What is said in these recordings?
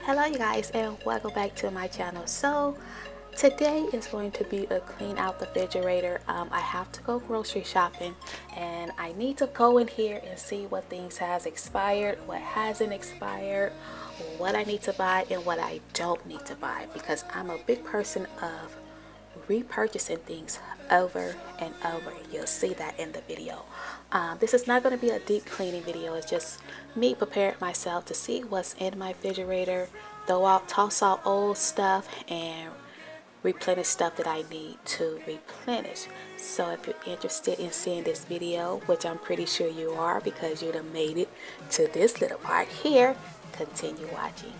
Hello you guys, and welcome back to my channel. So today is going to be a clean out the refrigerator. I have to go grocery shopping and I need to go in here and see what things has expired, what hasn't expired, what I need to buy and what I don't need to buy, because I'm a big person of repurchasing things over and over. You'll see that in the video. This is not going to be a deep cleaning video. It's just me preparing myself to see what's in my refrigerator, throw out, toss out old stuff, and replenish stuff that I need to replenish. So if you're interested in seeing this video, which I'm pretty sure you are because you'd have made it to this little part here, continue watching.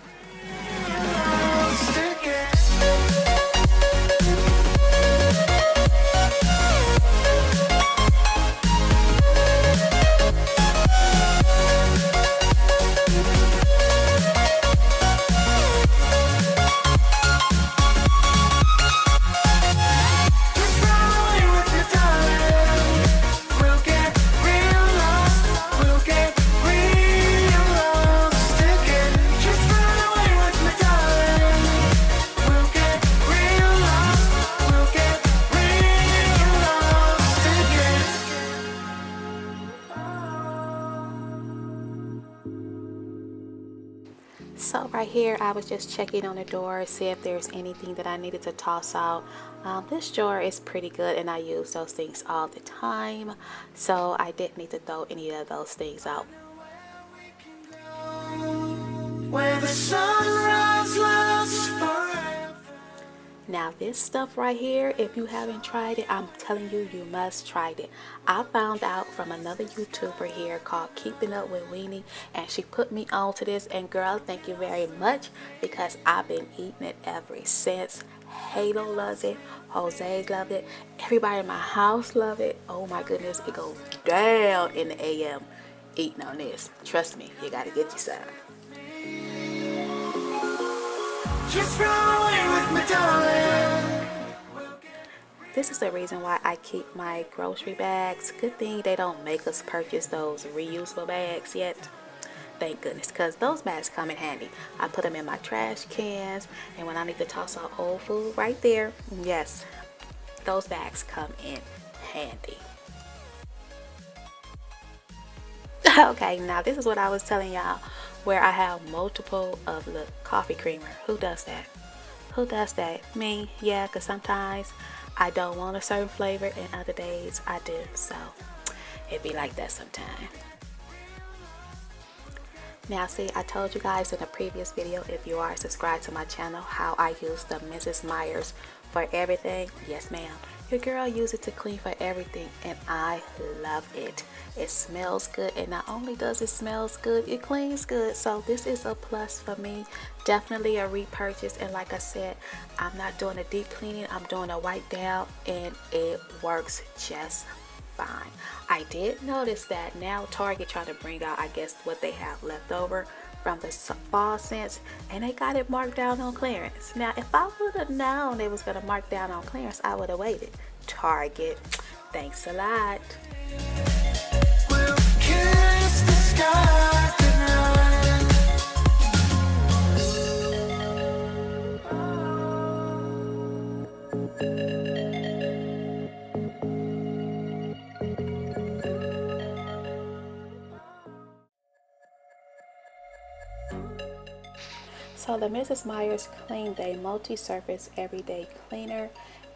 So right here, I was just checking on the door, see if there's anything that I needed to toss out. This drawer is pretty good and I use those things all the time, so I didn't need to throw any of those things out. Where the sunrise lasts forever. Now this stuff right here, if you haven't tried it, I'm telling you, you must try it. I found out from another YouTuber here called Keeping Up with Weenie, and she put me on to this, and girl, thank you very much, because I've been eating it ever since. Halo loves it, Jose loves it, everybody in my house loves it. Oh my goodness, it goes down in the AM eating on this. Trust me, you gotta get you some. Just run away with me, darling. This is the reason why I keep my grocery bags. Good thing they don't make us purchase those reusable bags yet. Thank goodness, because those bags come in handy. I put them in my trash cans, and when I need to toss out old food right there, yes, those bags come in handy. Okay, now this is what I was telling y'all, where I have multiple of the coffee creamer. Who does that? Who does that? Me? Yeah, because sometimes I don't want a certain flavor and other days I do. So it be like that sometimes. Now see, I told you guys in a previous video, if you are subscribed to my channel, how I use the Mrs. Myers for everything. Yes ma'am. Your girl uses it to clean for everything, and I love it. It smells good, and not only does it smells good, it cleans good. So this is a plus for me. Definitely a repurchase, and like I said, I'm not doing a deep cleaning, I'm doing a wipe down, and it works just fine. I did notice that now Target trying to bring out, I guess, what they have left over from the fall scents, and they got it marked down on clearance. Now if I would have known they was going to mark down on clearance, I would have waited. Target, thanks a lot. We'll kiss the sky tonight. So the Mrs. Myers Clean Day Multi-Surface Everyday Cleaner,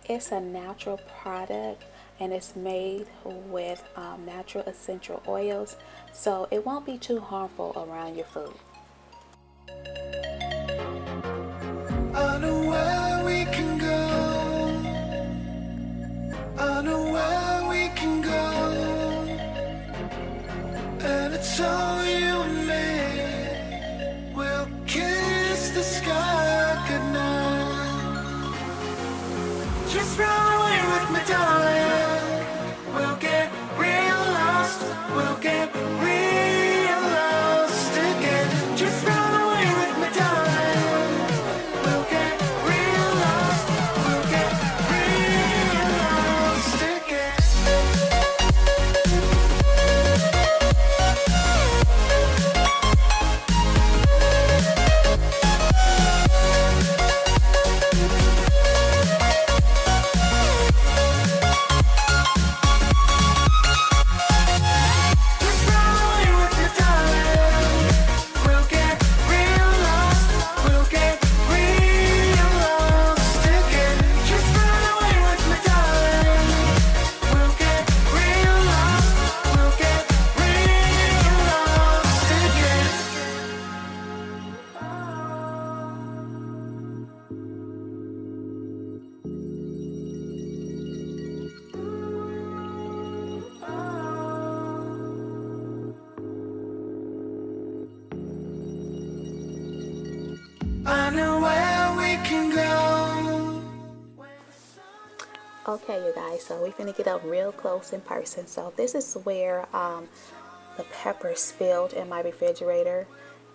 it's a natural product and it's made with natural essential oils, so it won't be too harmful around your food. I know where we can go. I know where we can go. And it's all you and me. We'll kiss the sky goodnight. Just run away with me, darling. We'll get real lost. We'll get real lost again. Just run away with me, darling. We'll get real lost. We'll get real lost again. Okay, you guys, so we're gonna get up real close in person. So this is where the pepper spilled in my refrigerator,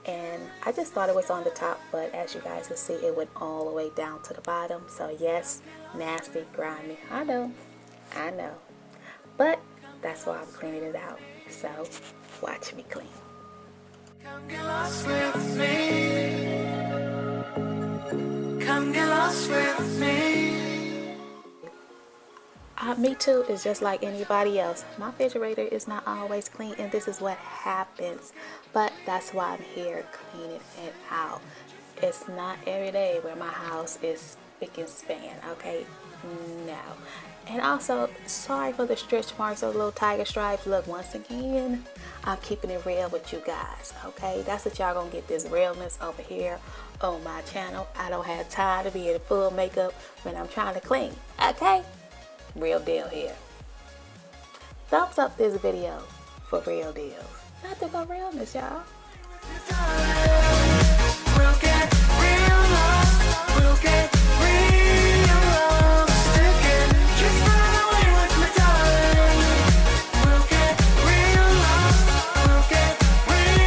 and I just thought it was on the top, but as you guys can see, it went all the way down to the bottom. So yes, nasty, grimy. I know, but that's why I'm cleaning it out. So watch me clean. Come get lost with me. Come get lost with me. Me too is just like anybody else. My refrigerator is not always clean, and this is what happens. But that's why I'm here cleaning it out. It's not every day where my house is spick and span, okay? No. And also, sorry for the stretch marks or little tiger stripes. Look, once again, I'm keeping it real with you guys, okay? That's what y'all gonna get, this realness over here on my channel. I don't have time to be in full makeup when I'm trying to clean, okay? Real deal here. Thumbs up this video for real deals. Nothing but realness, y'all. We'll get real lost. We'll get real lost again. Just run away with me, darling. We'll get real lost. We'll get real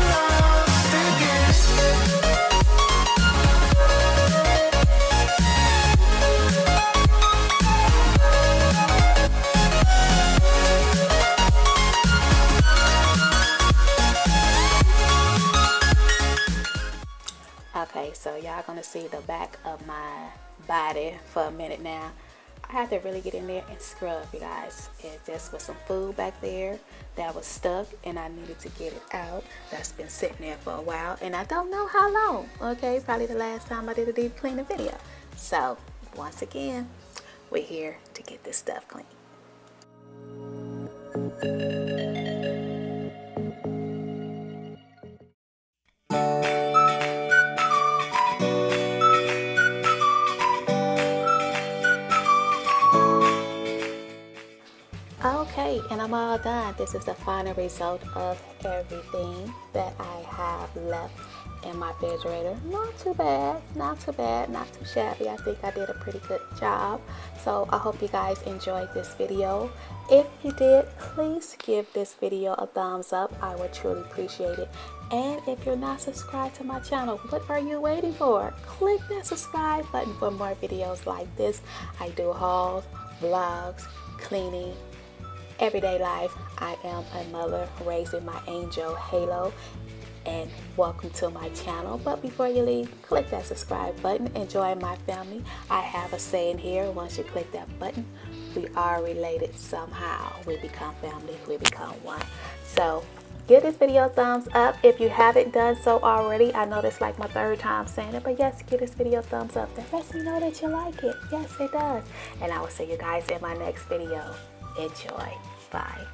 lost again. Okay, so y'all gonna see the back of my body for a minute now. I had to really get in there and scrub, you guys. It just was some food back there that was stuck, and I needed to get it out. That's been sitting there for a while, and I don't know how long. Okay, probably the last time I did a deep cleaning video. So once again, we're here to get this stuff clean. Okay, and I'm all done. This is the final result of everything that I have left in my refrigerator. Not too bad, not too bad, not too shabby. I think I did a pretty good job. So I hope you guys enjoyed this video. If you did, please give this video a thumbs up. I would truly appreciate it. And if you're not subscribed to my channel, what are you waiting for? Click that subscribe button for more videos like this. I do hauls, vlogs, cleaning, everyday life. I am a mother raising my angel Halo, and welcome to my channel. But before you leave, click that subscribe button and join my family. I have a saying here: once you click that button, we are related somehow. We become family, we become one. So give this video a thumbs up if you haven't done so already. I know that's like my third time saying it, but yes, give this video a thumbs up. That lets me know that you like it. Yes, it does. And I will see you guys in my next video. Enjoy. Bye.